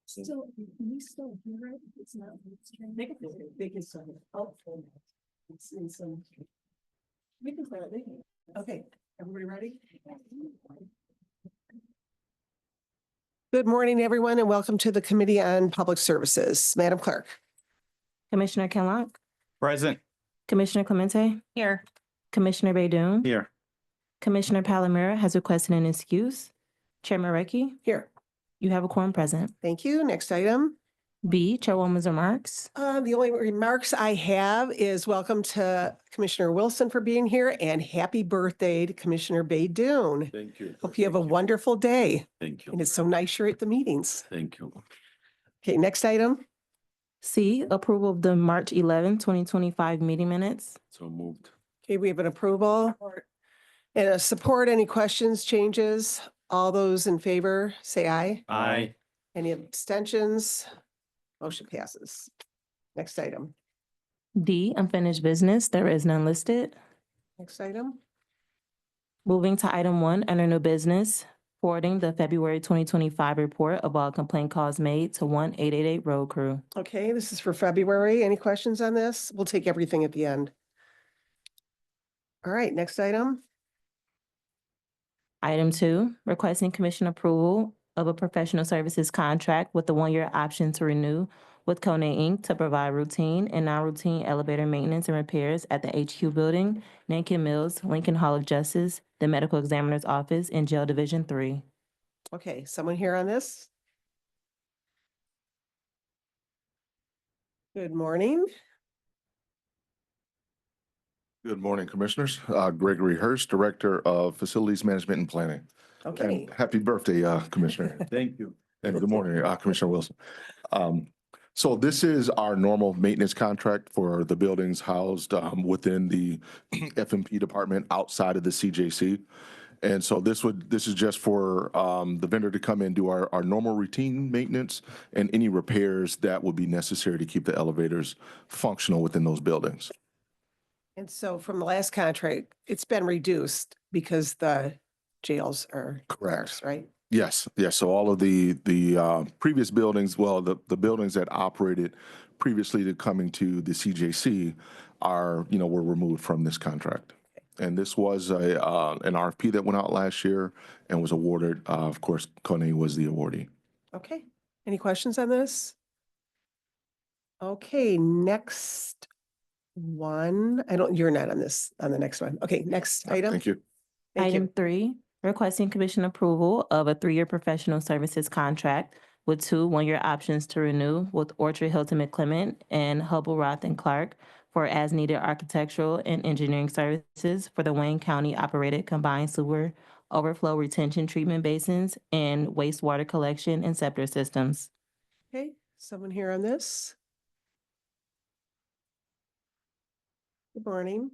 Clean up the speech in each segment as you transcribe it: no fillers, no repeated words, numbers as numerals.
Still, we still hear it. It's not. They can start it. Oh, it's in some. We can start it. Okay, everybody ready? Good morning, everyone, and welcome to the Committee on Public Services. Madam Clerk. Commissioner Kenlock, Present. Commissioner Clemente. Here. Commissioner Baydoun. Here. Commissioner Palomera has requested an excuse. Chairman Recchi, Here. you have a quorum present. Thank you. Next item. B, Chairwoman's remarks. The only remarks I have is welcome to Commissioner Wilson for being here and happy birthday to Commissioner Baydoun. Thank you. Hope you have a wonderful day. Thank you. And it's so nice you're at the meetings. Thank you. Okay, next item. C, approval of the March 11, 2025 meeting minutes. So moved. Okay, we have an approval and a support. Any questions, changes? All those in favor, say aye. Aye. Any abstentions? Motion passes. Next item. D, unfinished business. There is none listed. Next item. Moving to item 1, under new business, forwarding the February 2025 report of all complaint calls made to 1-888 road crew. Okay, this is for February. Any questions on this? We'll take everything at the end. All right, next item. Item 2, requesting commission approval of a professional services contract with the 1-year option to renew with Kone Inc. to provide routine and non-routine elevator maintenance and repairs at the HQ Building, Nankin Mills, Lincoln Hall of Justice, the Medical Examiner's Office, and Jail Division 3. Okay, someone here on this? Good morning. Good morning, Commissioners. Gregory Hurst, Director of Facilities Management and Planning. Okay, And happy birthday, Commissioner. Thank you. And good morning, Commissioner Wilson. So this is our normal maintenance contract for the buildings housed within the FMP department outside of the CJC. And so this is just for the vendor to come in, do our normal routine maintenance and any repairs that would be necessary to keep the elevators functional within those buildings. and so from the last contract, it's been reduced because the jails are Correct. scarce, right? Yes, yes. So all of the previous buildings, well, the buildings that operated previously to coming to the CJC are, were removed from this contract. And this was an RFP that went out last year and was awarded. Of course, Kone was the awardee. Okay, any questions on this? Okay, next one. You're not on this, on the next one. Okay, next item. Thank you. Thank Item you. 3, requesting commission approval of a 3-year professional services contract with 2 1-year options to renew with Orchard Hilton McClement and Hubble Roth and Clark for as-needed architectural and engineering services for the Wayne County operated combined sewer overflow retention treatment basins and wastewater collection and septic systems. Okay, someone here on this? Good morning.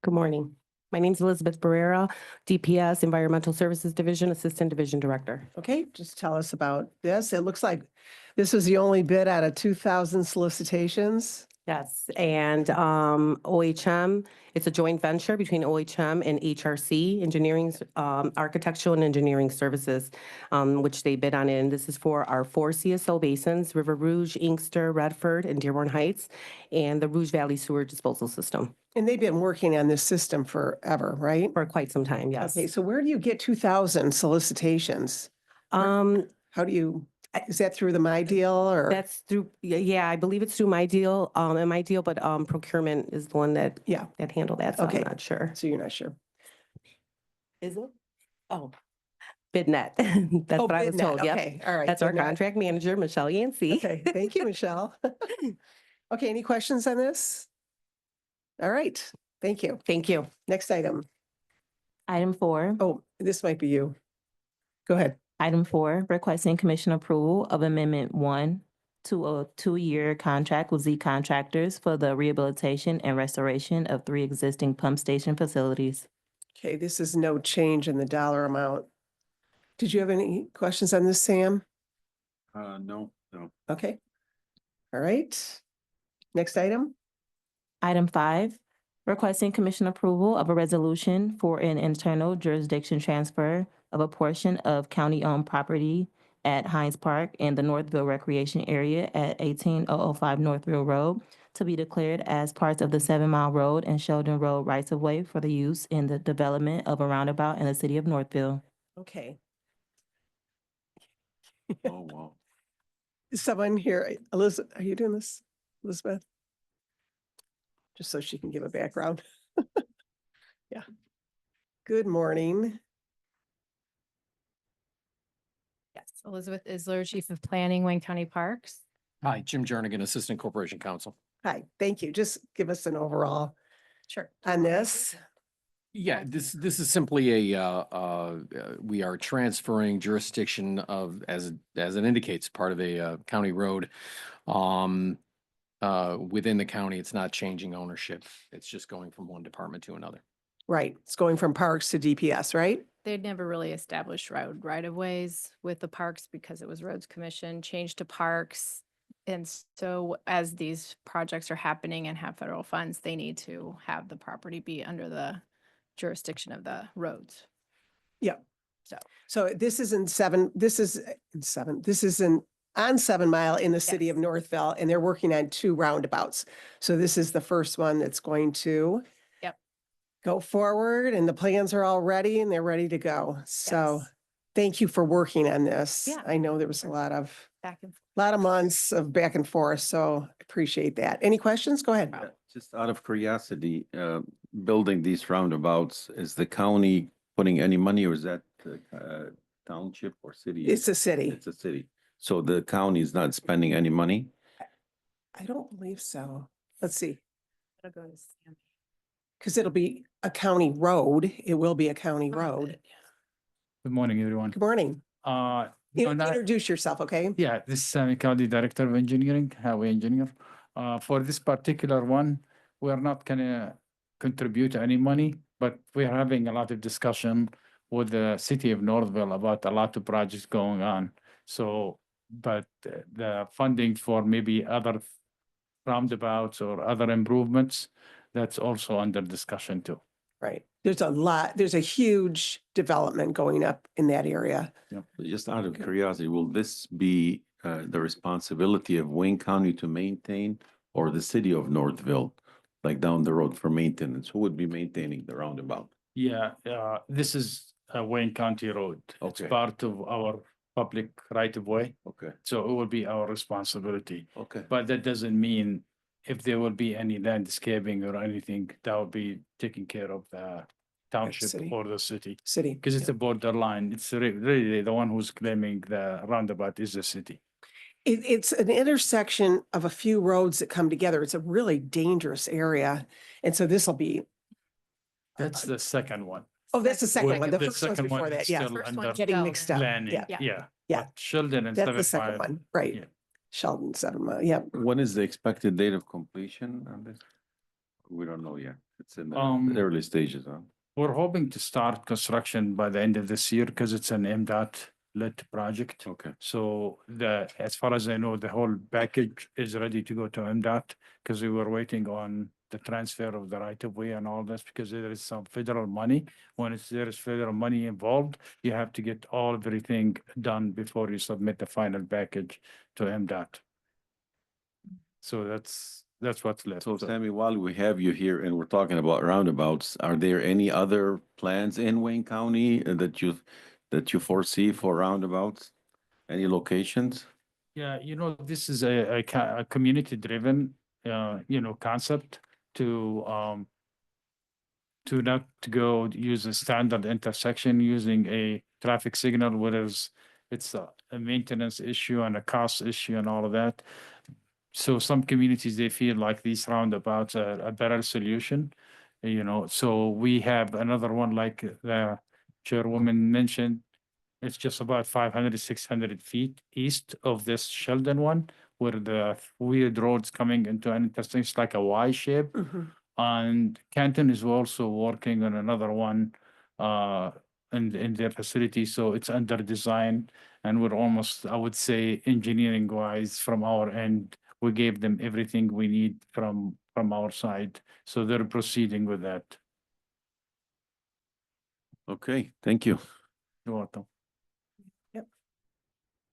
Good morning. My name is Elizabeth Barrera, DPS Environmental Services Division, Assistant Division Director. Okay, just tell us about this. It looks like this was the only bid out of 2,000 solicitations. Yes, and OHM, it's a joint venture between OHM and HRC Engineering, Architectural and Engineering Services, which they bid on. And this is for our 4 CSO basins, River Rouge, Inkster, Redford, and Dearborn Heights, and the Rouge Valley Sewer Disposal System And they've been working on this system forever, right? for quite some time, yes. Okay, so where do you get 2,000 solicitations? How do you, is that through the My Deal or? That's through, yeah, I believe it's through My Deal, but procurement is the one that handled that, so Okay. I'm not sure. So you're not sure? Is it? Oh, BidNet. That's Oh, what I was BidNet. told, yep. Okay, all right. That's our BidNet. contract manager, Michelle Yancey. Okay, thank you, Michelle. Okay, any questions on this? All right, thank you. Thank you. Next item. Item 4. Oh, this might be you. Go ahead. Item 4, requesting commission approval of Amendment 1 to a 2-year contract with Z Contractors for the rehabilitation and restoration of 3 existing pump station facilities. Okay, this is no change in the dollar amount. Did you have any questions on this, Sam? No. Okay. All right. Next item. Item 5, requesting commission approval of a resolution for an internal jurisdiction transfer of a portion of county-owned property at Hines Park in the Northville Recreation Area at 18005 Northville Road to be declared as parts of the 7 Mile Road and Sheldon Road rights-of-way for the use in the development of a roundabout in the city of Northville. Okay. Oh, wow. Is someone here? Elizabeth, are you doing this, Elizabeth? Just so she can give a background. Yeah. Good morning. Yes, Elizabeth Isler, Chief of Planning, Wayne County Parks. Hi, Jim Jernigan, Assistant Corporation Counsel. Hi, thank you. Just give us an overall Sure. on this. Yeah, this is simply we are transferring jurisdiction of, as it indicates, part of a county road. Within the county, it's not changing ownership. It's just going from one department to another. Right, it's going from parks to DPS, right? They'd never really established road right-of-ways with the parks because it was Roads Commission, changed to parks. And so as these projects are happening and have federal funds, they need to have the property be under the jurisdiction of the roads. So this is in on 7 Mile in the city of Yes. Northville, and they're working on 2 roundabouts. So this is the first one that's going to Yep. go forward, and the plans are all ready and they're ready to go. So Yes. thank you for working on this. Yeah. I know there was a lot of Back and forth. months of back and forth, so appreciate that. Any questions? Go ahead. Just out of curiosity, building these roundabouts, is the county putting any money or is that township or city? It's a city. It's a city. So the county is not spending any money? I don't believe so. Let's see, It'll go to Sam. because it'll be a county road. It will be a county road. Good morning, everyone. Good morning. Introduce yourself, okay? Yeah, this is Sami Khaldi, Director of Engineering, Highway Engineer. For this particular one, we are not gonna contribute any money, but we're having a lot of discussion with the city of Northville about a lot of projects going on. So, but the funding for maybe other roundabouts or other improvements, that's also under discussion too. Right. There's a huge development going up in that area. Just out of Okay. curiosity, will this be the responsibility of Wayne County to maintain or the city of Northville, like down the road for maintenance? Who would be maintaining the roundabout? Yeah, this is a Wayne County road. It's Okay. part of our public right of way, Okay, so it will be our responsibility. okay. But that doesn't mean if there will be any landscaping or anything, that will be taken care of the township city. or the city. City. Because it's a borderline. It's really the one who's claiming the roundabout is the city. It's an intersection of a few roads that come together. It's a really dangerous area. And so this will be, That's the second one. oh, that's the second one. The The first one's second one before is that, yeah. still First under one, Getting mixed up. planning. Yeah. Yeah. Yeah. Yeah. But Sheldon and That's the 7 second Mile. one, right? Yeah. Sheldon 7 Mile, yep. When is the expected date of completion on this? We don't know yet. It's in the early stages, huh? We're hoping to start construction by the end of this year because it's an MDOT lit project. Okay. So as far as I know, the whole package is ready to go to MDOT because we were waiting on the transfer of the right of way and all this because there is some federal money. When there is federal money involved, you have to get everything done before you submit the final package to MDOT. So that's what's left. So Sammy, while we have you here and we're talking about roundabouts, are there any other plans in Wayne County that you foresee for roundabouts? Any locations? Yeah, this is a community driven, concept to not to go use a standard intersection using a traffic signal, whereas it's a maintenance issue and a cost issue and all of that. so some communities, they feel like these roundabouts are a better solution, you know, so we have another one like the chairwoman mentioned. It's just about 500 to 600 feet east of this Sheldon one, where the weird roads coming into an intersection, it's like a Y shape. And Canton is also working on another one in their facility, so it's under design. And we're almost, I would say, engineering wise from our end, we gave them everything we need from our side. So they're proceeding with that. Okay, thank you. You're welcome.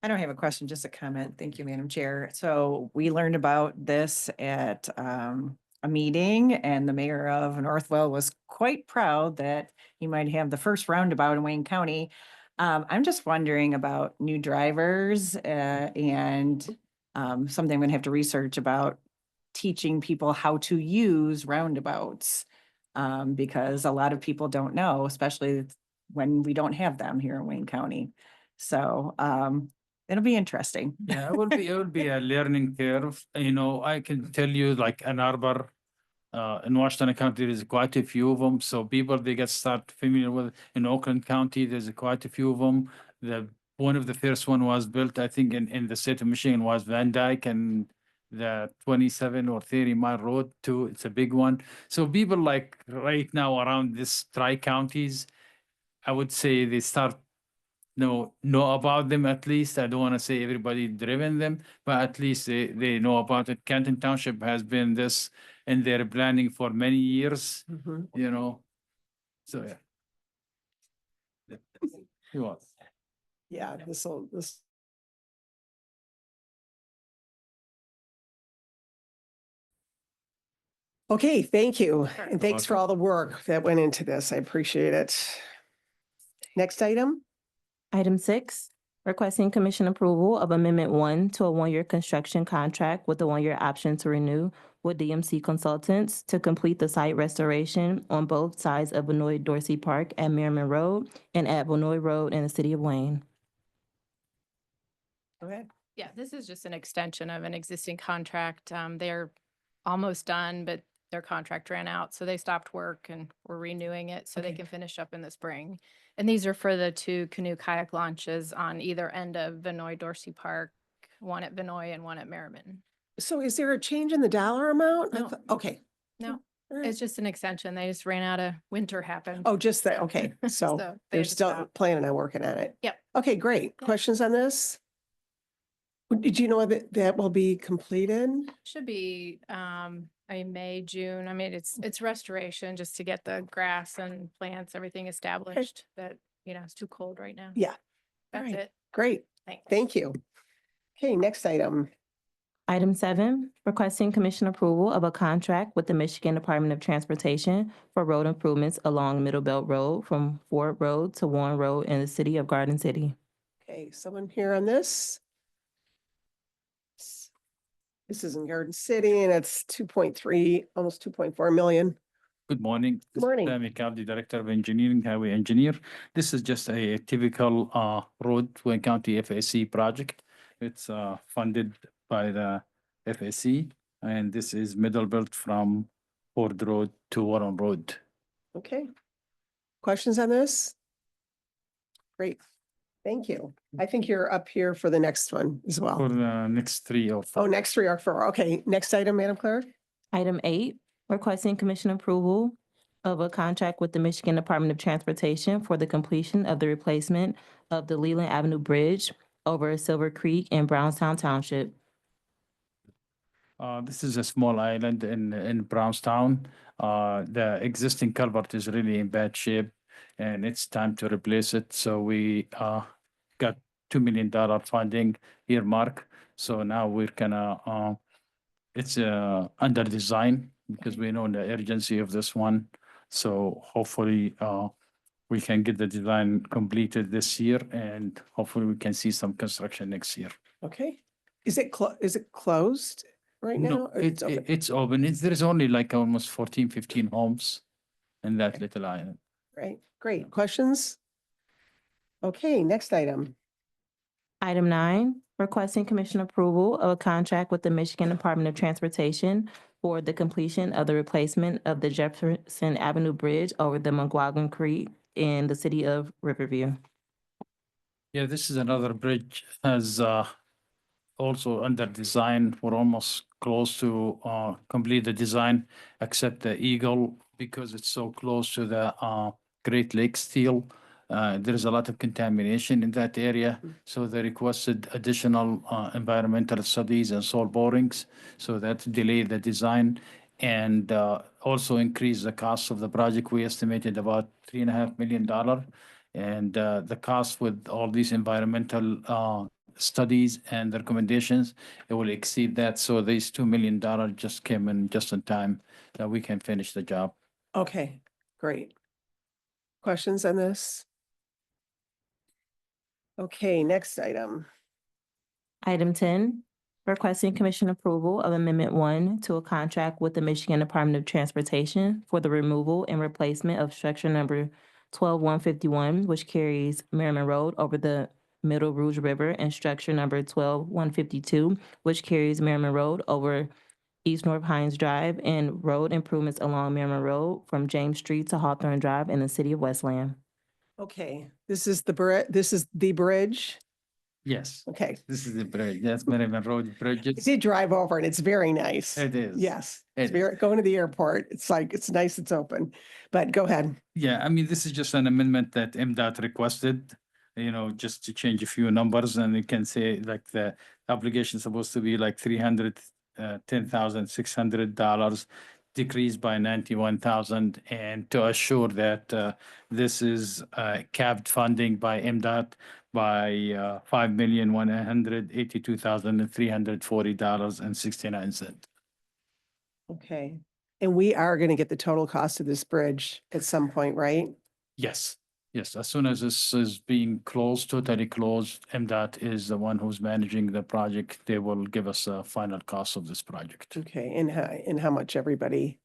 I don't have a question, just a comment. Thank you, Madam Chair. So we learned about this at a meeting, and the mayor of Northwell was quite proud that he might have the first roundabout in Wayne County. I'm just wondering about new drivers and something I'm gonna have to research about teaching people how to use roundabouts. Because a lot of people don't know, especially when we don't have them here in Wayne County. So it'll be interesting. Yeah, it would be a learning curve. You know, I can tell you like Ann Arbor, in Washington County, there's quite a few of them. So people, they get start familiar with, in Oakland County, there's quite a few of them. One of the first one was built, I think, in the state of Michigan was Van Dyke, and the 27 or 30 mile road too. It's a big one. So people like right now around this tri-counties, I would say they start know about them at least. I don't want to say everybody driven them, but at least they know about it. Canton Township has been this in their planning for many years, you know. So, yeah. You want. Yeah, this. Okay, thank you. And thanks for all the work that went into this. I appreciate it. Next item? Item 6, requesting commission approval of Amendment 1 to a 1-year construction contract with a 1-year option to renew with DMC Consultants to complete the site restoration on both sides of Benoit Dorsey Park at Merriman Road and at Benoit Road in the city of Wayne. Go ahead. Yeah, this is just an extension of an existing contract. They're almost done, but their contract ran out, so they stopped work and we're renewing it so they Okay. can finish up in the spring. And these are for the 2 canoe kayak launches on either end of Benoit Dorsey Park, one at Benoit and one at Merriman. So is there a change in the dollar amount? No. Okay. No, All right. it's just an extension. They just ran out of winter happened. Oh, just that, okay, so they they're had to still stop. planning on working on it. Yep. Okay, great. Yeah. Questions on this? Did you know that that will be completed? Should be, May, June. I mean, it's restoration just to get the grass and plants, everything established that, it's too cold right now. Yeah. All That's right. it. Great, Thanks. thank you. Okay, next item. Item 7, requesting commission approval of a contract with the Michigan Department of Transportation for road improvements along Middle Belt Road from Ford Road to Warren Road in the city of Garden City. Okay, someone here on this? This is in Garden City and it's 2.3, almost 2.4 million. Good morning. Good morning. Sammy Caldi, Director of Engineering, Highway Engineer. This is just a typical road Wayne County FAC project. It's funded by the FAC, and this is Middle Belt from Ford Road to Warren Road. Okay. Questions on this? Great, thank you. I think you're up here for the next one as For well. the next 3 or 4. Oh, next 3 or 4. Okay, next item, Madam Clerk. Item 8, requesting commission approval of a contract with the Michigan Department of Transportation for the completion of the replacement of the Leland Avenue Bridge over Silver Creek in Brownstown Township. This is a small island in Brownstown. The existing culvert is really in bad shape, and it's time to replace it. So we got $2 million funding earmark. So now we're gonna it's under design because we know the urgency of this one. So hopefully we can get the design completed this year, and hopefully we can see some construction next year. Okay, is it closed right now? No, or it's open? it's open. There's only like almost 14, 15 homes in that little island. Right, great. Questions? Okay, next item. Item 9, requesting commission approval of a contract with the Michigan Department of Transportation for the completion of the replacement of the Jefferson Avenue Bridge over the McGuagan Creek in the city of Riverview. Yeah, this is another bridge as also under design. We're almost close to complete the design, except the Eagle, because it's so close to the Great Lakes steel. There is a lot of contamination in that area, so they requested additional environmental studies and soil borings, so that delayed the design and also increased the cost of the project. We estimated about $3.5 million. And the cost with all these environmental studies and the recommendations, it will exceed that. So these $2 million just came in just in time that we can finish the job. Okay, great. Questions on this? Okay, next item. Item 10, requesting commission approval of Amendment 1 to a contract with the Michigan Department of Transportation for the removal and replacement of structure number 12151, which carries Merriman Road over the Middle Rouge River, and structure number 12152, which carries Merriman Road over East North Hines Drive, and road improvements along Merriman Road from James Street to Hawthorne Drive in the city of Westland. Okay, this is the bridge. Yes, Okay, this is the bridge. That's Merriman Road I Bridges. did drive over and it's very nice. It is. Yes, It it's very, going to the airport. It's like, it's nice, it's open, but go ahead. Yeah, I mean, this is just an amendment that MDOT requested, just to change a few numbers, and you can say like the obligation is supposed to be like $310,600, decreased by 91,000, and to assure that this is capped funding by MDOT by $5,182,340.69. Okay, and we are going to get the total cost of this bridge at some point, right? Yes, yes. As soon as this is being closed, totally closed, MDOT is the one who's managing the project. They will give us a final cost of this project. Okay, and how much everybody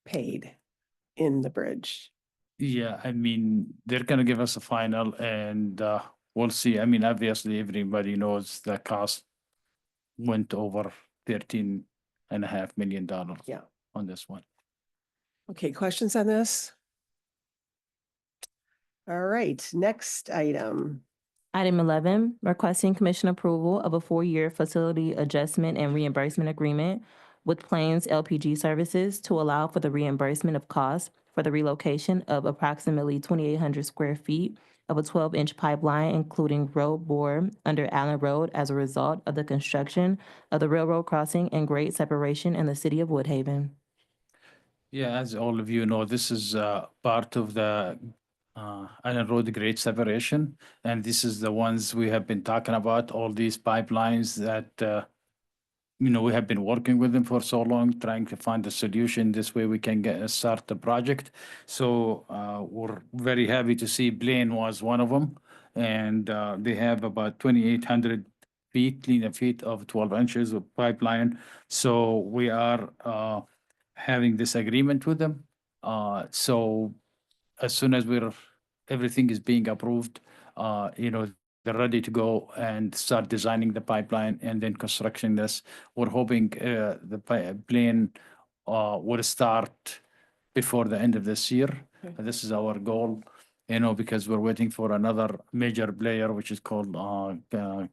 paid in the bridge? Yeah, I mean, they're gonna give us a final and we'll see. I mean, obviously, everybody knows the cost went over $13.5 million. Yeah. On this one. Okay, questions on this? All right, next item. Item 11, requesting commission approval of a 4-year facility adjustment and reimbursement agreement with Plains LPG Services to allow for the reimbursement of costs for the relocation of approximately 2,800 square feet of a 12-inch pipeline, including road bore under Allen Road as a result of the construction of the railroad crossing and grade separation in the city of Woodhaven. Yeah, as all of you know, this is part of the Allen Road grade separation. And this is the ones we have been talking about, all these pipelines that, we have been working with them for so long, trying to find a solution. This way we can start the project. So we're very happy to see Blaine was one of them. And they have about 2,800 linear feet of 12 inches of pipeline. So we are having this agreement with them. So as soon as everything is being approved, they're ready to go and start designing the pipeline and then constructing this. We're hoping the plane will start before the end of this year. Okay. This is our goal, because we're waiting for another major player, which is called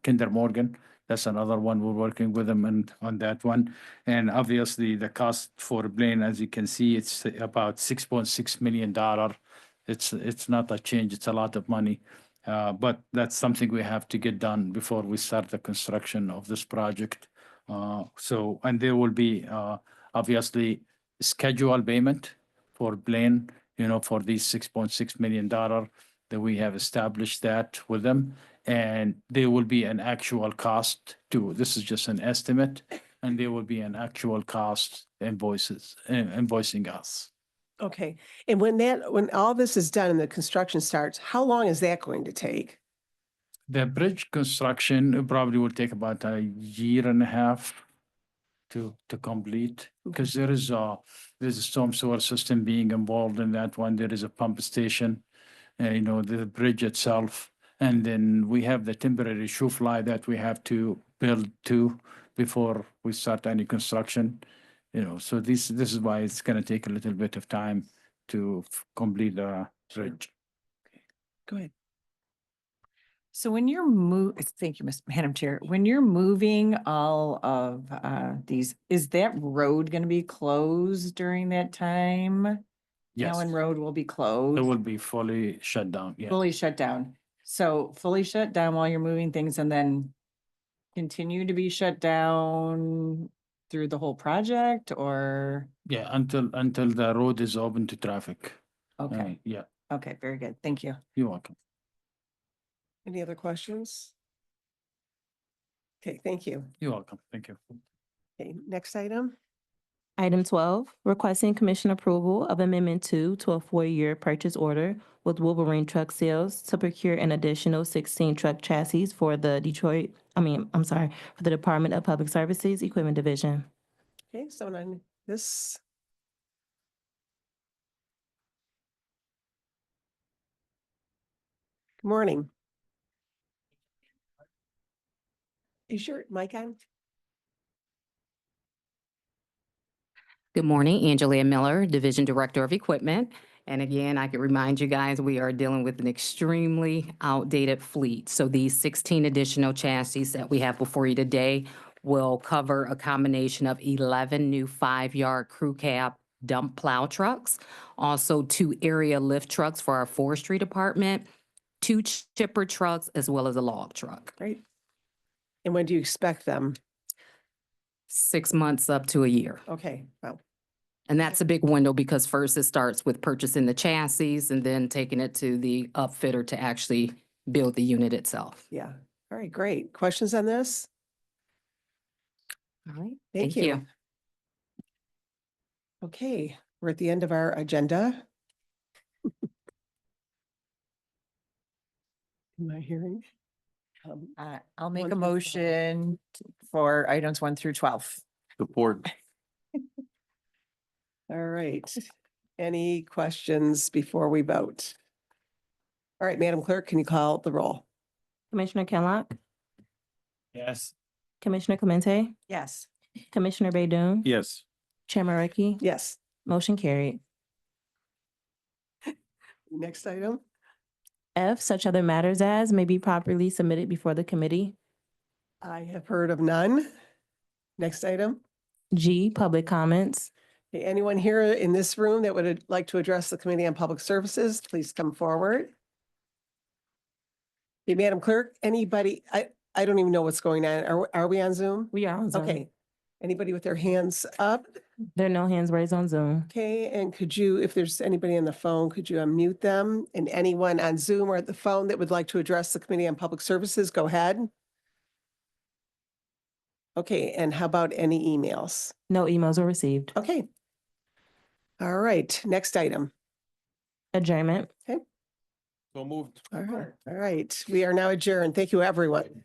Kinder Morgan. That's another one. We're working with them on that one. And obviously the cost for Blaine, as you can see, it's about $6.6 million. It's not a change. It's a lot of money. But that's something we have to get done before we start the construction of this project. And there will be obviously scheduled payment for Blaine, for these $6.6 million that we have established that with them. And there will be an actual cost too. This is just an estimate, and there will be an actual cost invoicing us. Okay, and when all this is done and the construction starts, how long is that going to take? The bridge construction probably will take about a year and a half to complete, because there's a storm sewer system being involved in that one. There is a pump station, the bridge itself, And then we have the temporary shoe fly that we have to build to before we start any construction. You know, so this is why it's gonna take a little bit of time to complete the bridge. Go ahead. So when you're thank you, Madam Chair, when you're moving all of these, is that road going to be closed during that time? Yes, Allen Road will be it closed, will be fully shut down, yeah. fully shut down. So fully shut down while you're moving things and then continue to be shut down through the whole project or? Yeah, until the road is open to traffic. Okay, Yeah, okay, very good. Thank you. you're welcome. Any other questions? Okay, thank you. You're welcome. Thank you. Okay, next item. Item 12, requesting commission approval of Amendment 2 to a 4-year purchase order with Wolverine Truck Sales to procure an additional 16 truck chassis for the for the Department of Public Services Equipment Division. Okay, so on this. Good morning. Is your mic on? Good morning, Angelia Miller, Division Director of Equipment. And again, I can remind you guys, we are dealing with an extremely outdated fleet. So these 16 additional chassis that we have before you today will cover a combination of 11 new 5-yard crew cab dump plow trucks, also 2 area lift trucks for our forestry department, 2 chipper trucks, as well as a log truck. Great. And when do you expect them? 6 months up to a year. Okay, wow. And that's a big window because first it starts with purchasing the chassis and then taking it to the upfitter to actually build the unit itself. Yeah. All right, great. Questions on this? All right. Thank you. Okay, we're at the end of our agenda. Am I hearing? I'll make 1 a through 12. motion for items 1 through 12. Support. All right. Any questions before we vote? All right, Madam Clerk, can you call the roll? Commissioner Kenlock, Yes. Commissioner Clemente, Yes. Commissioner Baydun, Yes. Chairman Markey, Yes. motion carried. Next item. F, such other matters as may be properly submitted before the committee. I have heard of none. Next item. G, public comments. Okay, anyone here in this room that would like to address the Committee on Public Services, please come forward. Hey, Madam Clerk, anybody, I don't even know what's going on. Are we on Zoom? We are on Zoom. Okay. Anybody with their hands up? There are no hands raised on Zoom. Okay, and could you, if there's anybody on the phone, could you unmute them? And anyone on Zoom or at the phone that would like to address the Committee on Public Services, go ahead. Okay, and how about any emails? No emails were received. Okay. All right, next item. Adjournment. So moved. All right, we are now adjourned. Thank you, everyone.